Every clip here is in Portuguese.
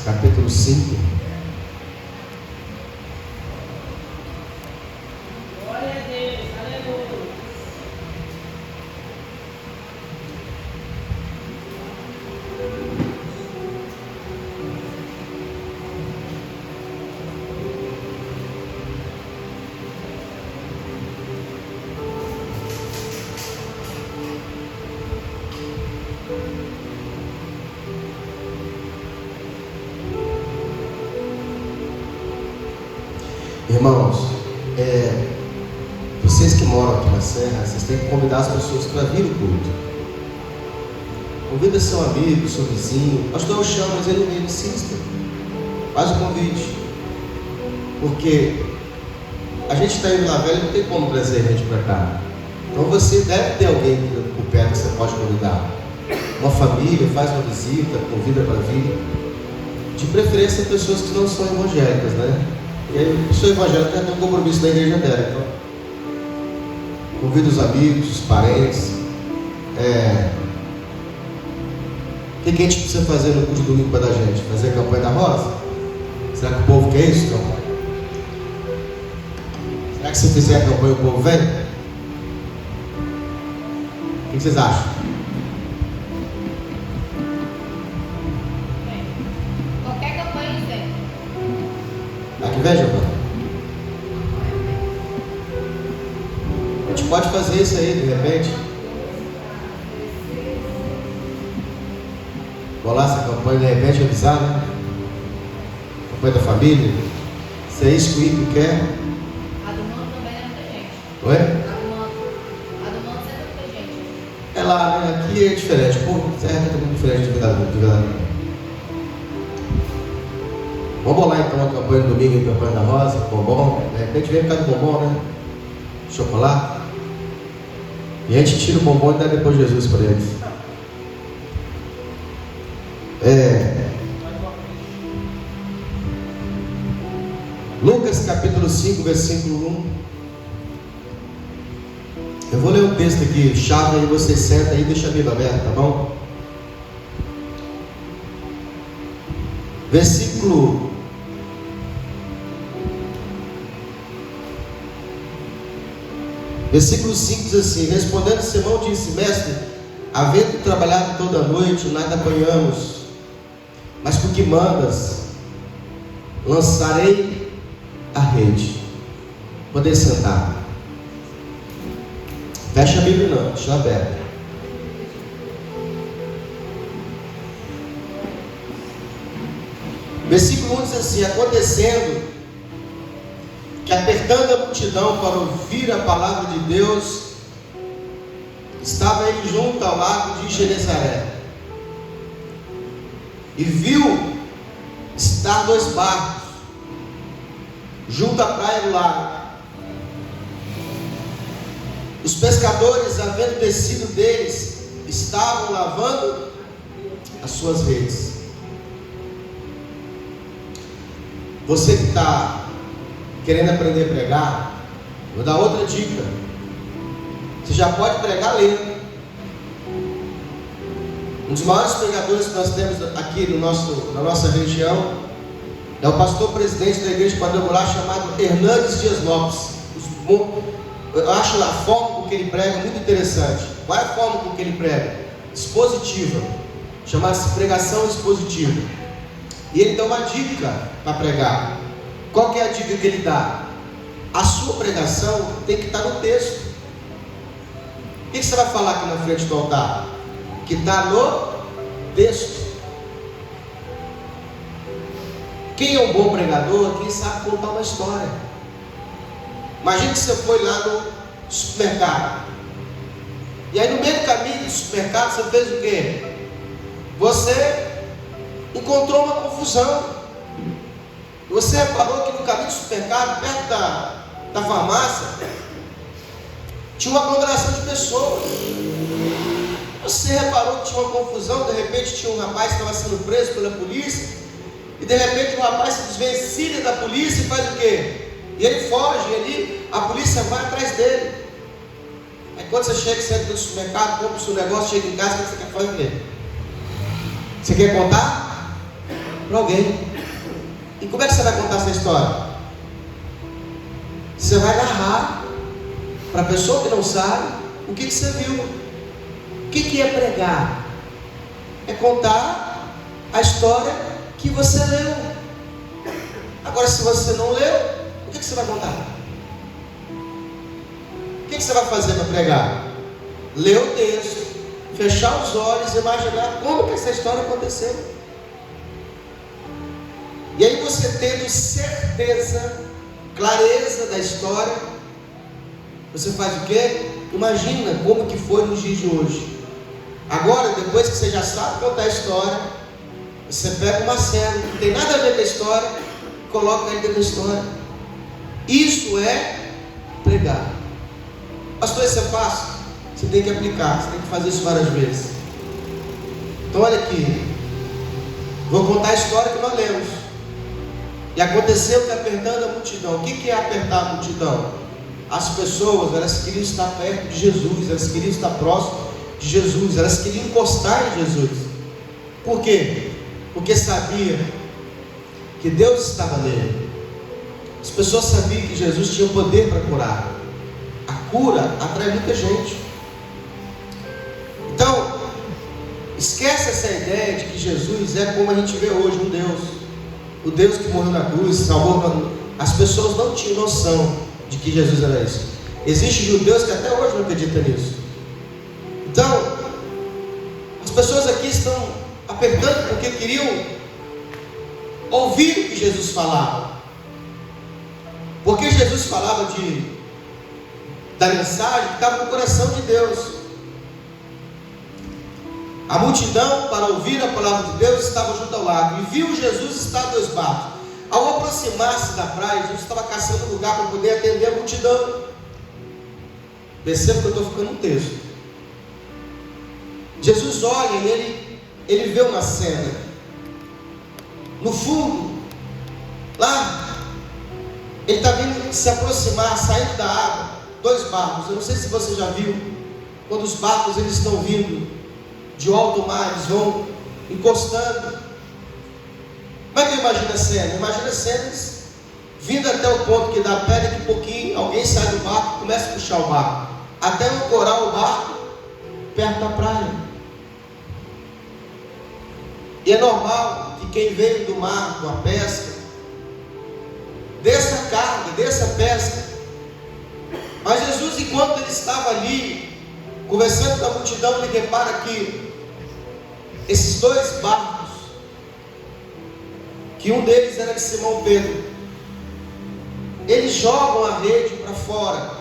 capítulo 5. Glória a Deus, aleluia. Irmãos, vocês que moram aqui na Serra, vocês têm que convidar as pessoas para vir no culto. Convida seu amigo, seu vizinho. Pastor, eu chamo, mas ele não vem, insista. Faz o convite. Porque a gente está indo lá velho, não tem como trazer gente para cá. Então você deve ter alguém por perto que você pode convidar. Uma família, faz uma visita, convida para vir. De preferência pessoas que não são evangélicas, né? E aí, pessoa evangélica tem um compromisso da igreja dela. Então, convida os amigos, os parentes. O que a gente precisa fazer no culto de domingo para dar gente? Fazer a campanha da rosa? Será que o povo quer isso? Campanha? Será que se fizer a campanha o povo vem? O que vocês acham? Qualquer campanha vem. Aqui vem, Giovana? A gente pode fazer isso aí, de repente. Bolar essa campanha, de repente, avisar, né? Campanha da família. Se é isso que o ímpio quer. A do mano também é muita gente. Oi? A do mano sempre é muita gente. É lá, né? Aqui é diferente. Pô, Serra é muito diferente de Vila. Vamos bolar então a campanha do domingo e a campanha da rosa, bombom. De repente vem por causa do bombom, né? Chocolate. E a gente tira o bombom e dá depois Jesus para eles. Lucas capítulo 5, versículo 1. Eu vou ler um texto aqui, chave, aí você senta aí e deixa a Bíblia aberta, tá bom? Versículo 5 diz assim: respondendo Simão disse: mestre, havendo trabalhado toda a noite, nada apanhamos, mas porque mandas, lançarei a rede. Poder sentar. Fecha a Bíblia não, deixa aberta. Versículo 1 diz assim: acontecendo que, apertando a multidão para ouvir a palavra de Deus, estava ele junto ao lago de Genezaré, e viu estar 2 barcos junto à praia do lago. Os pescadores, havendo descido deles, estavam lavando as suas redes. Você que está querendo aprender a pregar, vou dar outra dica. Você já pode pregar lendo. Um dos maiores pregadores que nós temos aqui na nossa região é o pastor presidente da igreja quadrangular, chamado Hernandes Dias Lopes. Eu acho a forma com que ele prega muito interessante. Qual é a forma com que ele prega? Expositiva. Chama-se pregação expositiva. E ele dá uma dica para pregar. Qual que é a dica que ele dá? A sua pregação tem que estar no texto. O que você vai falar aqui na frente do altar? Que está no texto. Quem é um bom pregador? Quem sabe contar uma história. Imagina que você foi lá no supermercado, e aí no meio do caminho do supermercado você fez o quê? Você encontrou uma confusão. Você reparou que no caminho do supermercado, perto da farmácia, tinha uma aglomeração de pessoas. Você reparou que tinha uma confusão. De repente tinha um rapaz que estava sendo preso pela polícia, e de repente o rapaz se desvencilha da polícia e faz o quê? E ele foge, e ali a polícia vai atrás dele. Aí quando você chega, você entra no supermercado, compra o seu negócio, chega em casa, o que você quer fazer? Você quer contar? para alguém. E como é que você vai contar essa história? Você vai narrar para a pessoa que não sabe o que você viu. O que é pregar? É contar a história que você leu. Agora, se você não leu, o que você vai contar? O que você vai fazer para pregar? Ler o texto, fechar os olhos e imaginar como que essa história aconteceu. E aí você tendo certeza, clareza da história, você faz o quê? Imagina como que foi nos dias de hoje. Agora, depois que você já sabe contar a história, você pega uma cena que não tem nada a ver com a história e coloca aí dentro da história. Isso é pregar. Pastor, isso é fácil? Você tem que aplicar, você tem que fazer isso várias vezes. Então olha aqui, vou contar a história que nós lemos. E aconteceu que apertando a multidão. O que é apertar a multidão? As pessoas, elas queriam estar perto de Jesus, elas queriam estar próximo de Jesus, elas queriam encostar em Jesus. Por quê? Porque sabia que Deus estava nele. As pessoas sabiam que Jesus tinha o poder para curar. A cura atrai muita gente. Então, esquece essa ideia de que Jesus é como a gente vê hoje, um Deus. O Deus que morreu na cruz, salvou. As pessoas não tinham noção de que Jesus era isso. Existem judeus que até hoje não acreditam nisso. Então, as pessoas aqui estão apertando porque queriam ouvir o que Jesus falava. Porque Jesus falava da mensagem que estava no coração de Deus. A multidão, para ouvir a palavra de Deus, estava junto ao lago e viu Jesus estar a 2 barcos. Ao aproximar-se da praia, Jesus estava caçando um lugar para poder atender a multidão. Perceba que eu estou ficando no texto. Jesus olha e ele vê uma cena. No fundo, lá, ele está vindo se aproximar, saindo da água, 2 barcos. Eu não sei se você já viu, quando os barcos eles estão vindo de alto mar, eles vão encostando. Como é que imagina a cena? Imagina cenas vindo até o ponto que dá pé, daqui a pouquinho alguém sai do barco e começa a puxar o barco, até ancorar o barco perto da praia. E é normal que quem veio do mar com a pesca desça a carga, desça a pesca. Mas Jesus, enquanto ele estava ali conversando com a multidão, ele repara que esses 2 barcos, que um deles era de Simão Pedro, eles jogam a rede para fora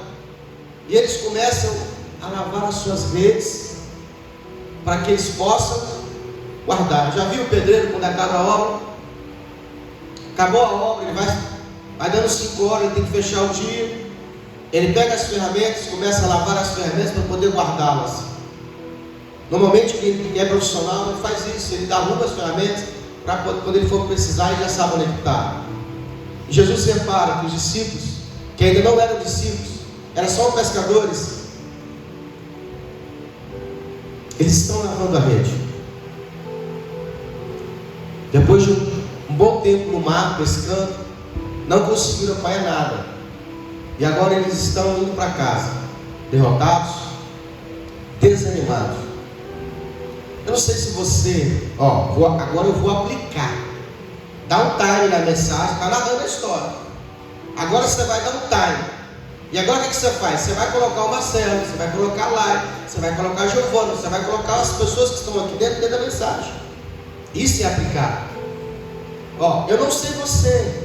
e eles começam a lavar as suas redes para que eles possam guardar. Já viu o pedreiro quando acaba a obra? Acabou a obra, ele vai dando 5 horas, ele tem que fechar o dia. Ele pega as ferramentas, começa a lavar as ferramentas para poder guardá-las. Normalmente quem é profissional ele faz isso, ele dá arruma as ferramentas para quando ele for precisar ele já sabe onde está. E Jesus repara que os discípulos, que ainda não eram discípulos, eram só pescadores, eles estão lavando a rede. Depois de um bom tempo no mar pescando, não conseguiram apanhar nada. E agora eles estão indo para casa, derrotados, desanimados. Eu não sei se você, agora eu vou aplicar. Dá um time na mensagem, está narrando a história. Agora você vai dar um time. E agora o que você faz? Você vai colocar o Marcelo, você vai colocar a Lai, você vai colocar a Giovana, você vai colocar as pessoas que estão aqui dentro da mensagem. Isso é aplicar. Eu não sei você.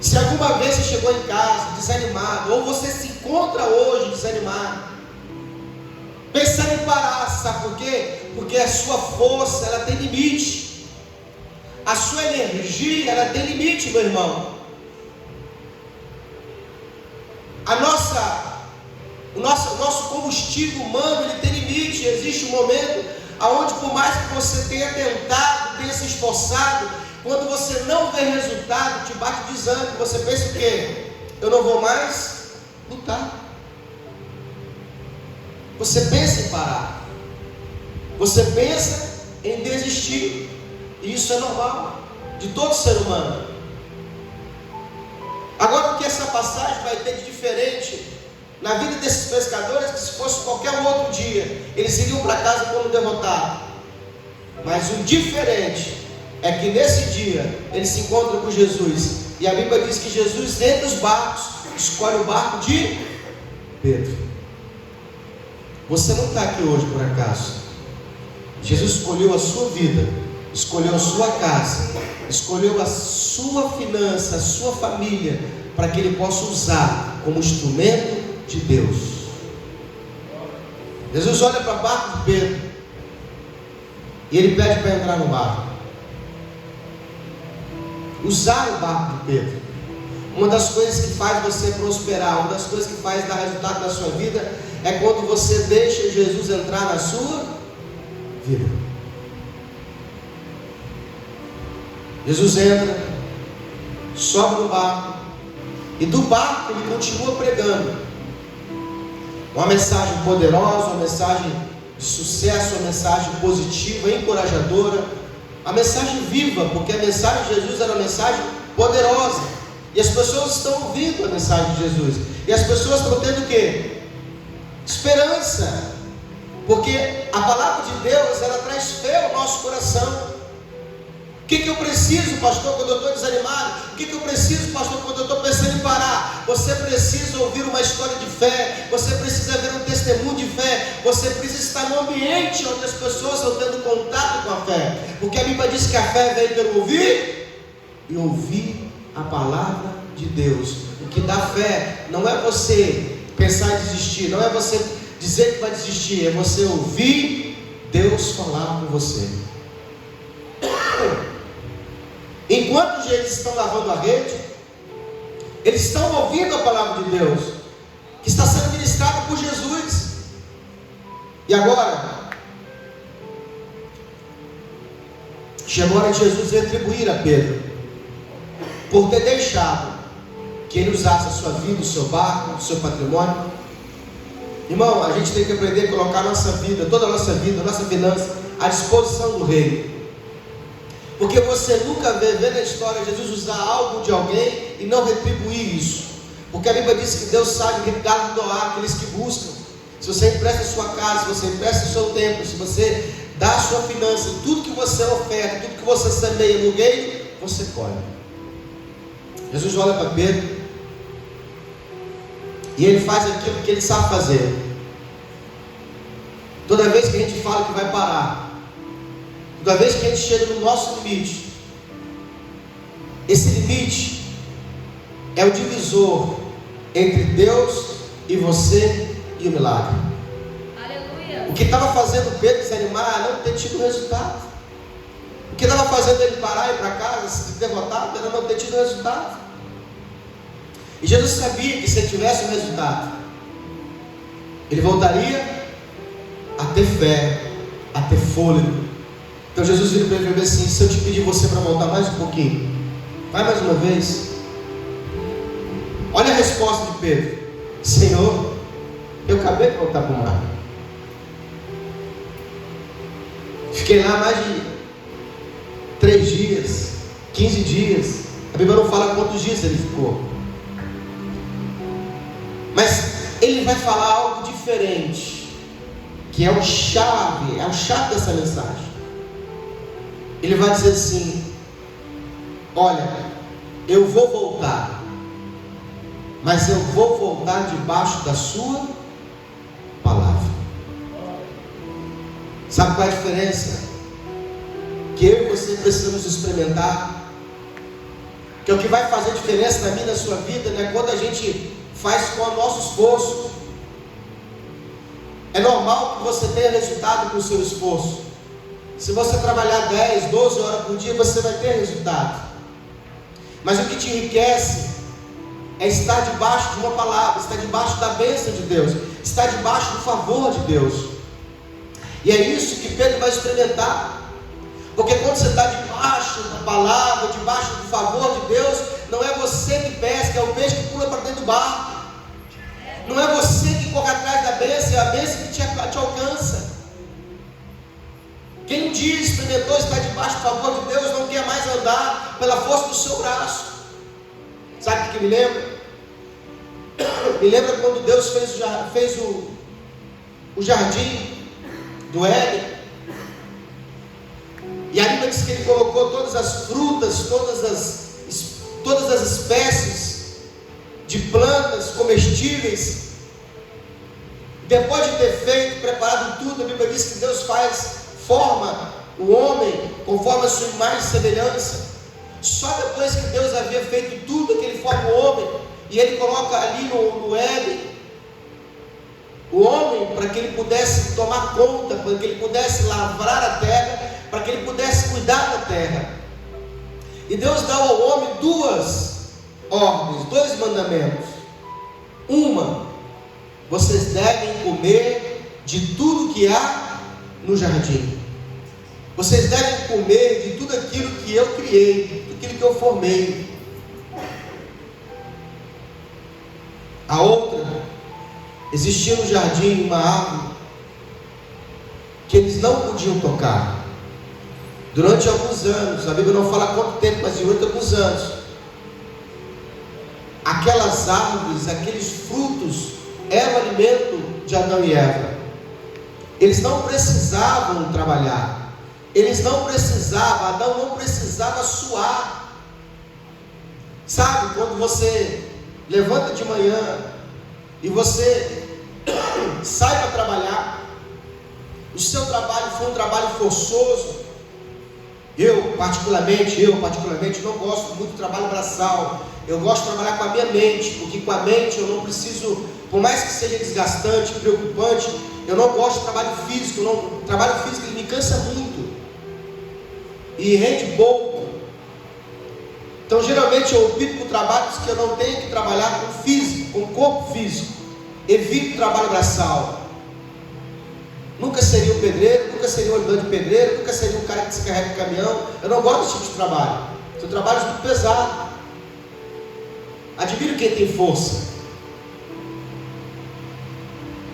Se alguma vez você chegou em casa desanimado, ou você se encontra hoje desanimado, pensando em parar, sabe por quê? Porque a sua força, ela tem limite. A sua energia, ela tem limite, meu irmão. O nosso combustível humano, ele tem limite. Existe um momento onde, por mais que você tenha tentado, tenha se esforçado, quando você não vê resultado, te bate desânimo. Você pensa o quê? Eu não vou mais lutar. Você pensa em parar. Você pensa em desistir. E isso é normal, de todo ser humano. Agora, o que essa passagem vai ter de diferente na vida desses pescadores, que se fosse qualquer outro dia, eles iriam para casa como derrotados. Mas o diferente é que nesse dia, eles se encontram com Jesus. E a Bíblia diz que Jesus, entre os barcos, escolhe o barco de Pedro. Você não está aqui hoje por acaso. Jesus escolheu a sua vida, escolheu a sua casa, escolheu a sua finança, a sua família, para que Ele possa usar como instrumento de Deus. Jesus olha para o barco de Pedro e Ele pede para entrar no barco. Usar o barco de Pedro. Uma das coisas que faz você prosperar, uma das coisas que faz dar resultado na sua vida, é quando você deixa Jesus entrar na sua vida. Jesus entra, sobe no barco, e do barco ele continua pregando uma mensagem poderosa, uma mensagem de sucesso, uma mensagem positiva, encorajadora, a mensagem viva, porque a mensagem de Jesus era uma mensagem poderosa, e as pessoas estão ouvindo a mensagem de Jesus, e as pessoas estão tendo o quê? Esperança, porque a palavra de Deus, ela traz fé ao nosso coração. O que eu preciso, pastor, quando eu estou desanimado? O que eu preciso, pastor, quando eu estou pensando em parar? Você precisa ouvir uma história de fé, você precisa ver um testemunho de fé, você precisa estar no ambiente onde as pessoas estão tendo contato com a fé, porque a Bíblia diz que a fé vem pelo ouvir e ouvir a palavra de Deus. O que dá fé não é você pensar em desistir, não é você dizer que vai desistir, é você ouvir Deus falar com você. Enquanto eles estão lavando a rede, eles estão ouvindo a palavra de Deus, que está sendo ministrada por Jesus. E agora, chegou a hora de Jesus retribuir a Pedro, por ter deixado que ele usasse a sua vida, o seu barco, o seu patrimônio. Irmão, a gente tem que aprender a colocar a nossa vida, toda a nossa vida, a nossa finança, à disposição do Rei. Porque você nunca vê na história Jesus usar algo de alguém e não retribuir isso. Porque a Bíblia diz que Deus sabe que doar aqueles que buscam. Se você empresta a sua casa, se você empresta o seu tempo, se você dá a sua finança, tudo que você oferta, tudo que você semeia no reino, você colhe. Jesus olha para Pedro e ele faz aquilo que ele sabe fazer. Toda vez que a gente fala que vai parar, toda vez que a gente chega no nosso limite, esse limite é o divisor entre Deus e você e o milagre. Aleluia. O que estava fazendo Pedro desanimar é não ter tido resultado. O que estava fazendo ele parar e ir para casa, se derrotado, era não ter tido resultado. E Jesus sabia que se ele tivesse um resultado, ele voltaria a ter fé, a ter fôlego. Então Jesus vira para ele e disse assim: se eu te pedir você para voltar mais um pouquinho, vai mais uma vez. Olha a resposta de Pedro: Senhor, eu acabei de voltar para o mar. Fiquei lá mais de 3 dias, 15 dias. A Bíblia não fala quantos dias ele ficou. Mas ele vai falar algo diferente, que é o chave dessa mensagem. Ele vai dizer assim: olha, eu vou voltar, mas eu vou voltar debaixo da sua palavra. Sabe qual é a diferença? Que eu e você precisamos experimentar. Que é o que vai fazer diferença na minha e na sua vida, né? Quando a gente faz com o nosso esforço. É normal que você tenha resultado com o seu esforço. Se você trabalhar 10, 12 horas por dia, você vai ter resultado. Mas o que te enriquece é estar debaixo de uma palavra, estar debaixo da bênção de Deus, estar debaixo do favor de Deus. E é isso que Pedro vai experimentar. Porque quando você está debaixo da palavra, debaixo do favor de Deus, não é você que pesca, é o peixe que pula para dentro do barco. Não é você que corre atrás da bênção, é a bênção que te alcança. Quem dia experimentou estar debaixo do favor de Deus não quer mais andar pela força do seu braço. Sabe o que me lembra? Me lembra quando Deus fez o jardim do Éden. E a Bíblia diz que Ele colocou todas as frutas, todas as espécies de plantas comestíveis. Depois de ter feito, preparado tudo, a Bíblia diz que Deus forma o homem conforme a sua imagem e semelhança. Só depois que Deus havia feito tudo, que Ele forma o homem, e Ele coloca ali no Éden o homem para que ele pudesse tomar conta, para que ele pudesse lavrar a terra, para que ele pudesse cuidar da terra. E Deus dá ao homem duas ordens, dois mandamentos. Uma: vocês devem comer de tudo que há no jardim. Vocês devem comer de tudo aquilo que eu criei, de tudo aquilo que eu formei. A outra: existia no jardim uma árvore que eles não podiam tocar. Durante alguns anos, a Bíblia não fala quanto tempo, mas durante alguns anos, aquelas árvores, aqueles frutos, eram o alimento de Adão e Eva. Eles não precisavam trabalhar, Adão não precisava suar. Sabe, quando você levanta de manhã e você sai para trabalhar, o seu trabalho foi um trabalho forçoso. Eu particularmente não gosto muito do trabalho braçal. Eu gosto de trabalhar com a minha mente, porque com a mente eu não preciso, por mais que seja desgastante, preocupante, eu não gosto de trabalho físico. O trabalho físico ele me cansa muito e rende pouco. Então geralmente eu opto por trabalhos que eu não tenho que trabalhar com físico, com corpo físico. Evito o trabalho braçal. Nunca seria um pedreiro, nunca seria um ajudante de pedreiro, nunca seria um cara que se carrega de caminhão. Eu não gosto desse tipo de trabalho. São trabalhos muito pesados. Admiro quem tem força.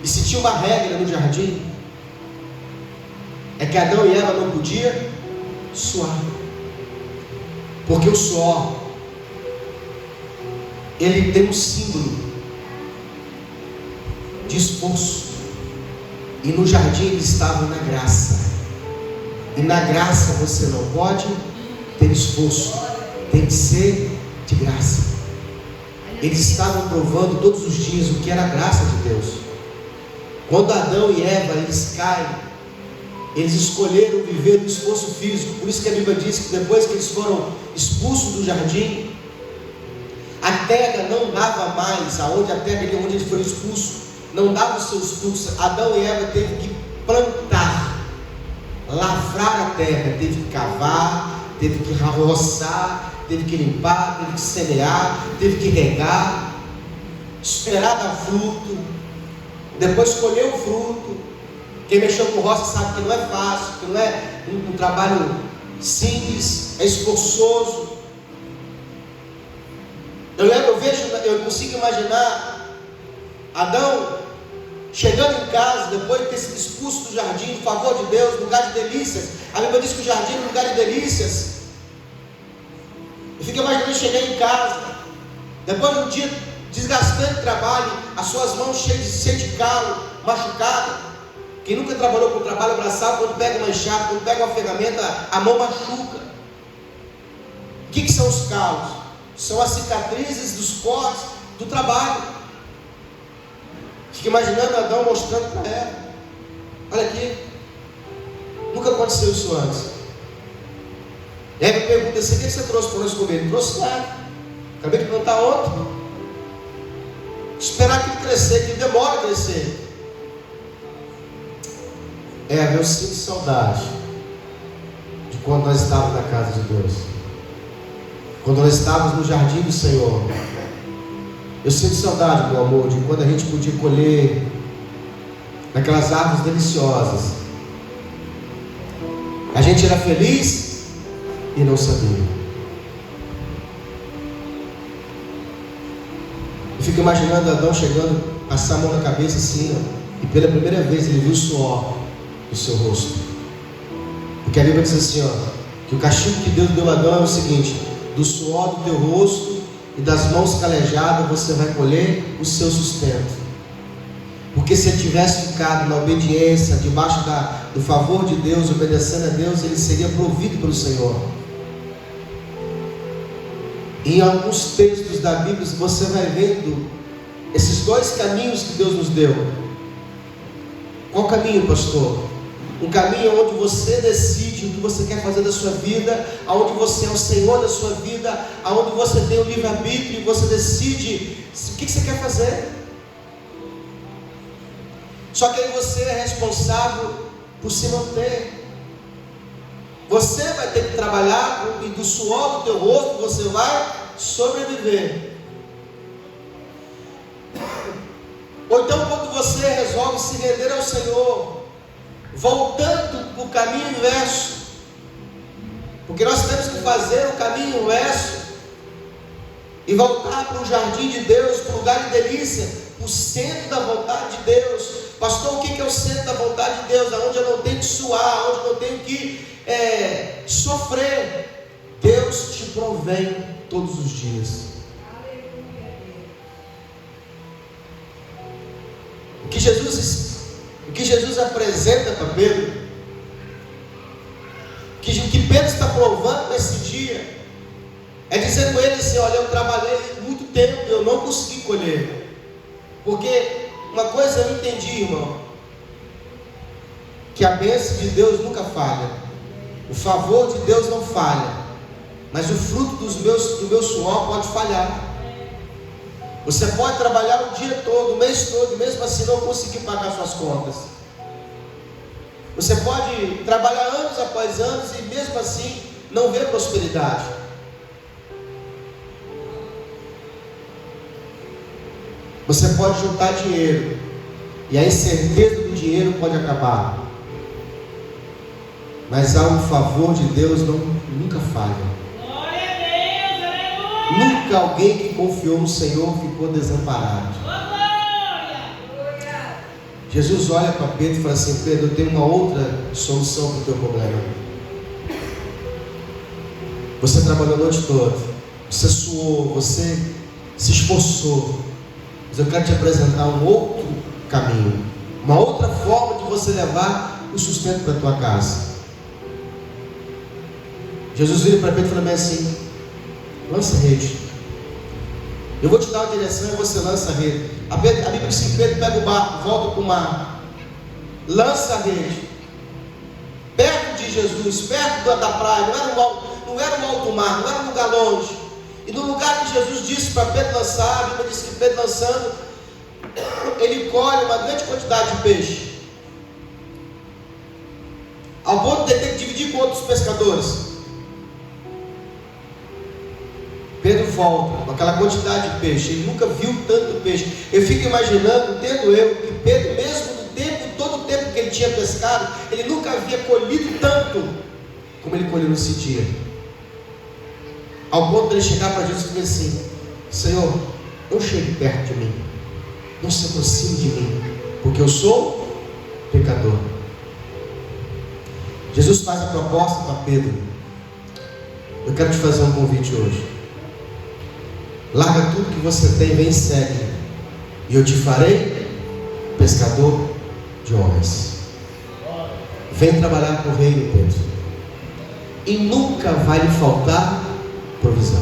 E se tinha uma regra no jardim, é que Adão e Eva não podiam suar. Porque o suor, ele tem um símbolo de esforço. E no jardim eles estavam na graça. E na graça você não pode ter esforço, tem que ser de graça. Eles estavam provando todos os dias o que era a graça de Deus. Quando Adão e Eva eles caem, eles escolheram viver do esforço físico. Por isso que a Bíblia diz que depois que eles foram expulsos do jardim, a terra não dava mais, aonde a terra onde eles foram expulsos, não dava os seus frutos. Adão e Eva teve que plantar, lavrar a terra, teve que cavar, teve que roçar, teve que limpar, teve que semear, teve que regar, esperar dar fruto, depois colher o fruto. Quem mexeu com roça sabe que não é fácil, que não é um trabalho simples, é esforçoso. Eu consigo imaginar Adão chegando em casa, depois de ter sido expulso do jardim, em favor de Deus, lugar de delícias. A Bíblia diz que o jardim é um lugar de delícias. Eu fico imaginando chegar em casa, depois de um dia desgastante de trabalho, as suas mãos cheias de calo, machucadas. Quem nunca trabalhou com trabalho braçal, quando pega uma enxada, quando pega uma ferramenta, a mão machuca. O que são os calos? São as cicatrizes dos cortes do trabalho. Fica imaginando Adão mostrando para ela: olha aqui, nunca aconteceu isso antes. Eva pergunta assim: o que você trouxe para nós comer? Não trouxe nada, acabei de plantar ontem. Esperar que ele crescer, que ele demora a crescer. Eu sinto saudade de quando nós estávamos na casa de Deus, quando nós estávamos no jardim do Senhor. Eu sinto saudade, meu amor, de quando a gente podia colher naquelas árvores deliciosas. A gente era feliz e não sabia. Eu fico imaginando Adão chegando, passar a mão na cabeça assim, ó, e pela primeira vez ele viu o suor do seu rosto. Porque a Bíblia diz assim, ó, que o castigo que Deus deu a Adão é o seguinte: do suor do teu rosto e das mãos calejadas você vai colher o seu sustento. Porque se ele tivesse ficado na obediência, debaixo do favor de Deus, obedecendo a Deus, ele seria provido pelo Senhor. Em alguns textos da Bíblia você vai vendo esses dois caminhos que Deus nos deu. Qual caminho, pastor? Um caminho onde você decide o que você quer fazer da sua vida, onde você é o Senhor da sua vida, onde você tem o livre-arbítrio e você decide o que você quer fazer. Só que aí você é responsável por se manter. Você vai ter que trabalhar e do suor do teu rosto você vai sobreviver. Ou então quando você resolve se render ao Senhor, voltando para o caminho inverso, porque nós temos que fazer o caminho inverso e voltar para o jardim de Deus, para o lugar de delícia, para o centro da vontade de Deus. Pastor, o que é o centro da vontade de Deus? Onde eu não tenho que suar, onde eu não tenho que sofrer. Deus te provém todos os dias. O que Jesus apresenta para Pedro, o que Pedro está provando nesse dia, é dizendo a ele assim: olha, eu trabalhei muito tempo, eu não consegui colher. Porque uma coisa eu entendi, irmão, que a bênção de Deus nunca falha, o favor de Deus não falha, mas o fruto do meu suor pode falhar. Você pode trabalhar o dia todo, o mês todo, e mesmo assim não conseguir pagar suas contas. Você pode trabalhar anos após anos e mesmo assim não ver prosperidade. Você pode juntar dinheiro e a incerteza do dinheiro pode acabar, mas há um favor de Deus nunca falha. Glória a Deus, aleluia. Nunca alguém que confiou no Senhor ficou desamparado. Glória. Jesus olha para Pedro e fala assim: Pedro, eu tenho uma outra solução para o teu problema. Você trabalhou a noite toda, você suou, você se esforçou, mas eu quero te apresentar um outro caminho, uma outra forma de você levar o sustento para a tua casa. Jesus vira para Pedro e fala bem assim: lança a rede. Eu vou te dar uma direção e você lança a rede. A Bíblia diz que Pedro pega o barco, volta para o mar, lança a rede, perto de Jesus, perto da praia, não era um alto mar, não era um lugar longe. E no lugar que Jesus disse para Pedro lançar, a Bíblia diz que Pedro lançando, ele colhe uma grande quantidade de peixe, ao ponto de ter que dividir com outros pescadores. Pedro volta com aquela quantidade de peixe, ele nunca viu tanto peixe. Eu fico imaginando, entendo eu, que Pedro, mesmo no tempo, todo o tempo que ele tinha pescado, ele nunca havia colhido tanto como ele colheu nesse dia. Ao ponto de ele chegar para Jesus e dizer assim: Senhor, não chegue perto de mim, não se aproxime de mim, porque eu sou pecador. Jesus faz a proposta para Pedro: eu quero te fazer um convite hoje. Larga tudo que você tem, vem e segue, e eu te farei pescador de homens. Vem trabalhar para o reino, Pedro, e nunca vai lhe faltar provisão.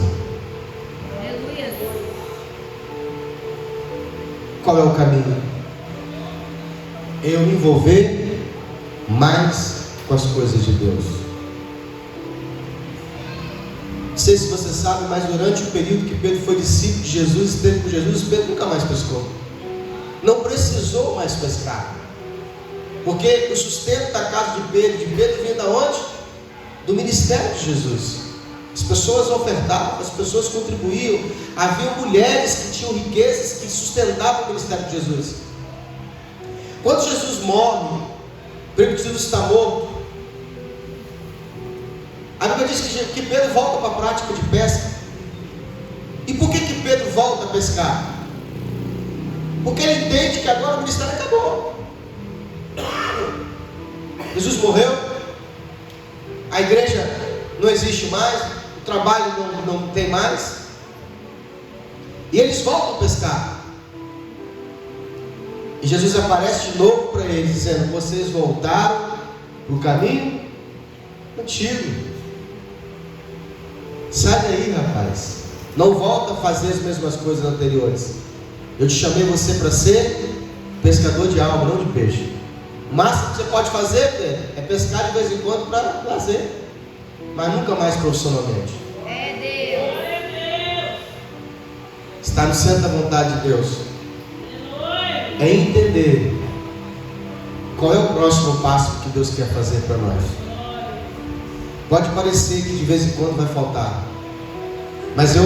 Aleluia. Qual é o caminho? Eu me envolver mais com as coisas de Deus. Não sei se você sabe, mas durante o período que Pedro foi discípulo de Jesus, esteve com Jesus, Pedro nunca mais pescou. Não precisou mais pescar, porque o sustento da casa de Pedro vinha da onde? Do ministério de Jesus. As pessoas ofertavam, as pessoas contribuíam. Havia mulheres que tinham riquezas que sustentavam o ministério de Jesus. Quando Jesus morre, creio que Jesus está morto, a Bíblia diz que Pedro volta para a prática de pesca. E por que Pedro volta a pescar? Porque ele entende que agora o ministério acabou. Jesus morreu, existe mais, o trabalho não tem mais. E eles voltam a pescar. E Jesus aparece de novo para eles, dizendo: vocês voltaram para o caminho antigo. Sai daí, rapaz. Não volta a fazer as mesmas coisas anteriores. Eu te chamei você para ser pescador de alma, não de peixe. O máximo que você pode fazer, Pedro, é pescar de vez em quando para lazer, mas nunca mais profissionalmente. É Deus. Está no centro da vontade de Deus. É entender qual é o próximo passo que Deus quer fazer para nós. Pode parecer que de vez em quando vai faltar, mas eu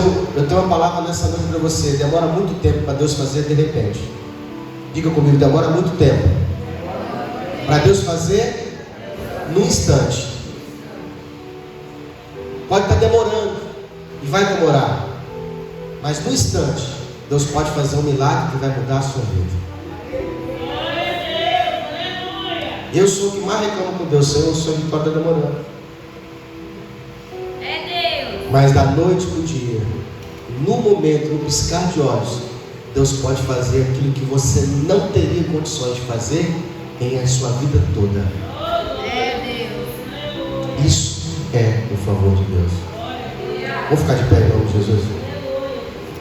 tenho uma palavra nessa noite para você. Demora muito tempo para Deus fazer de repente. Diga comigo: demora muito tempo para Deus fazer no instante. Pode estar demorando, e vai demorar, mas no instante Deus pode fazer um milagre que vai mudar a sua vida. Eu sou o que mais reclamo com Deus. Senhor, o Senhor está demorando. Mas da noite para o dia, no momento, no piscar de olhos, Deus pode fazer aquilo que você não teria condições de fazer em a sua vida toda. Isso é o favor de Deus. Vou ficar de pé em nome de Jesus.